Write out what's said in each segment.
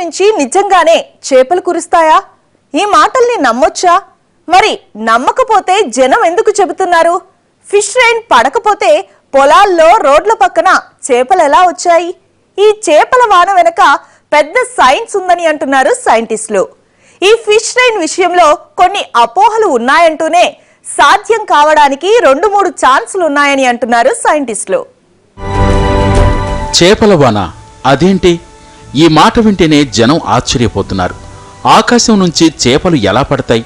నుంచి నిజంగానే చేపలు కురుస్తాయా? ఈ మాటల్ని నమ్మొచ్చా? మరి నమ్మకపోతే జనం ఎందుకు చెబుతున్నారు? ఫిష్ రైన్ పడకపోతే పొలాల్లో రోడ్ల పక్కన చేపలు ఎలా వచ్చాయి? ఈ చేపల వాన వెనక పెద్ద సైన్స్ ఉందని అంటున్నారు సైంటిస్టులు. ఈ ఫిష్ రైన్ విషయంలో కొన్ని అపోహలు ఉన్నాయంటూనే సాధ్యం కావడానికి 2-3 ఛాన్సులు ఉన్నాయని అంటున్నారు సైంటిస్టులు. చేపల వాన అదేంటి? ఈ మాట వింటేనే జనం ఆశ్చర్యపోతున్నారు. ఆకాశం నుంచి చేపలు ఎలా పడతాయి?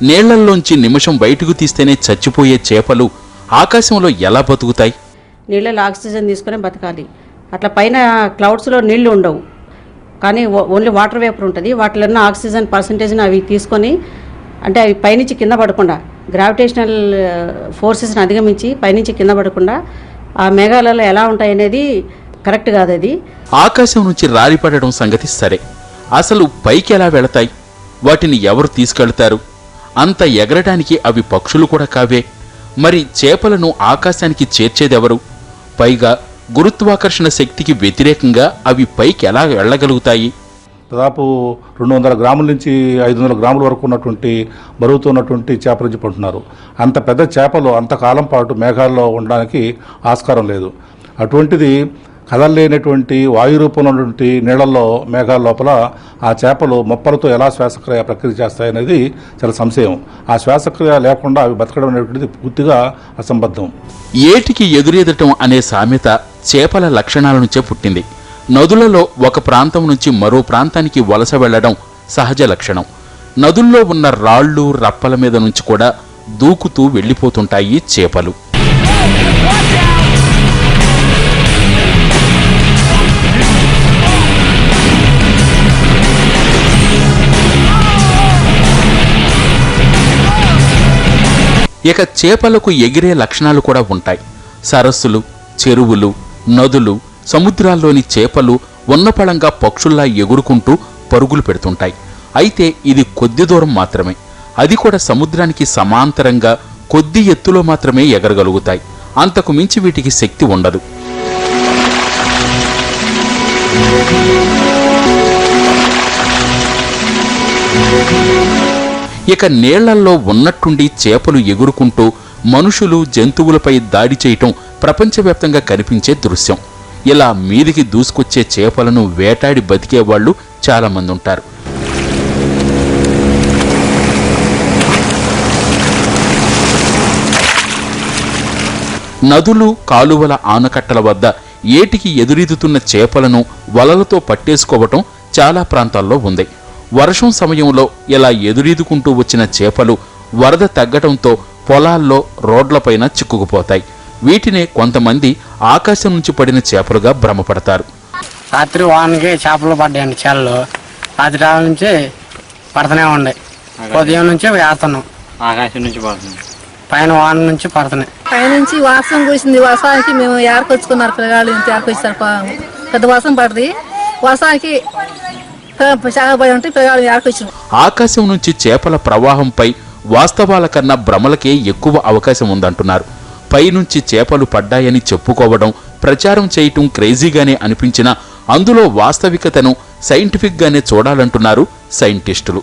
నీళ్లల్లోంచి నిమిషం బయటకు తీస్తేనే చచ్చిపోయే చేపలు ఆకాశంలో ఎలా బతుకుతాయి? నీళ్ళలో ఆక్సిజన్ తీసుకునే బతకాలి. అట్లా పైన క్లౌడ్స్లో నీళ్లు ఉండవు, కానీ ఓన్లీ వాటర్ వేపర్ ఉంటుంది. వాటిలో ఉన్న ఆక్సిజన్ పర్సంటేజ్ని అవి తీసుకొని, అంటే అవి పైనుంచి కింద పడకుండా, గ్రావిటేషనల్ ఫోర్సెస్ని అధిగమించి పైనుంచి కింద పడకుండా ఆ మేఘాలలో ఎలా ఉంటాయి అనేది కరెక్ట్ కాదు. అది ఆకాశం నుంచి రాలిపడడం సంగతి సరే, అసలు పైకి ఎలా వెళతాయి? వాటిని ఎవరు తీసుకెళ్తారు? అంత ఎగరడానికి అవి పక్షులు కూడా కావే. మరి చేపలను ఆకాశానికి చేర్చేదెవరు? పైగా గురుత్వాకర్షణ శక్తికి వ్యతిరేకంగా అవి పైకి ఎలా వెళ్లగలుగుతాయి? దాదాపు 200 గ్రాముల నుంచి 500 గ్రాముల వరకు ఉన్నటువంటి బరువుతో ఉన్నటువంటి చేపల నుంచి పడుతున్నారు. అంత పెద్ద చేపలు అంతకాలం పాటు మేఘాల్లో ఉండడానికి ఆస్కారం లేదు. అటువంటిది కదలలేనటువంటి వాయు రూపంలో ఉన్నటువంటి నీళ్లలో మేఘాల లోపల ఆ చేపలు మొప్పలతో ఎలా శ్వాసక్రియ ప్రక్రియ చేస్తాయనేది చాలా సంశయం. ఆ శ్వాసక్రియ లేకుండా అవి బతకడం అనేటువంటిది పూర్తిగా అసంబద్ధం. ఏటికి ఎదురెదటం అనే సామెత చేపల లక్షణాల నుంచే పుట్టింది. నదులలో ఒక ప్రాంతం నుంచి మరో ప్రాంతానికి వలస వెళ్లడం సహజ లక్షణం. నదుల్లో ఉన్న రాళ్లు రప్పల మీద నుంచి కూడా దూకుతూ వెళ్లిపోతుంటాయి చేపలు. ఇక చేపలకు ఎగిరే లక్షణాలు కూడా ఉంటాయి. సరస్సులు, చెరువులు, నదులు, సముద్రాల్లోని చేపలు ఉన్నపళంగా పక్షుల్లా ఎగురుకుంటూ పరుగులు పెడుతుంటాయి. అయితే ఇది కొద్ది దూరం మాత్రమే. అది కూడా సముద్రానికి సమాంతరంగా కొద్ది ఎత్తులో మాత్రమే ఎగరగలుగుతాయి. అంతకు మించి వీటికి శక్తి ఉండదు. ఇక నీళ్లల్లో ఉన్నట్టుండి చేపలు ఎగురుకుంటూ మనుషులు, జంతువులపై దాడి చేయటం ప్రపంచవ్యాప్తంగా కనిపించే దృశ్యం. ఇలా మీదికి దూసుకొచ్చే చేపలను వేటాడి బతికేవాళ్లు చాలామంది ఉంటారు. నదులు, కాలువల ఆనకట్టల వద్ద ఏటికి ఎదురీదుతున్న చేపలను వలలతో పట్టేసుకోవటం చాలా ప్రాంతాల్లో ఉంది. వర్షం సమయంలో ఇలా ఎదురీదుకుంటూ వచ్చిన చేపలు వరద తగ్గటంతో పొలాల్లో, రోడ్లపైన చిక్కుకుపోతాయి. వీటినే కొంతమంది ఆకాశం నుంచి పడిన చేపలుగా భ్రమపడతారు. రాత్రి వానకి చేపలు పడ్డాయండి చేలలో. రాత్రి నుంచి పడుతూనే ఉన్నాయి. ఉదయం నుంచి వేస్తున్నాం. ఆకాశం నుంచి పడుతున్నాయి, పైన వాన నుంచి పడుతున్నాయి. పైనుంచి వర్షం కూసింది. వర్షానికి మేము ఏర్కొచ్చుకున్నారు పిల్లగాళ్ళు. ఇంత ఏర్కొచ్చారు, పెద్ద వర్షం పడుతుంది. వర్షానికి ఆకాశం నుంచి చేపల ప్రవాహంపై వాస్తవాల కన్నా భ్రమలకే ఎక్కువ అవకాశం ఉందంటున్నారు. పైనుంచి చేపలు పడ్డాయని చెప్పుకోవడం, ప్రచారం చేయటం క్రేజీగానే అనిపించినా అందులో వాస్తవికతను సైంటిఫిక్ గానే చూడాలంటున్నారు సైంటిస్టులు.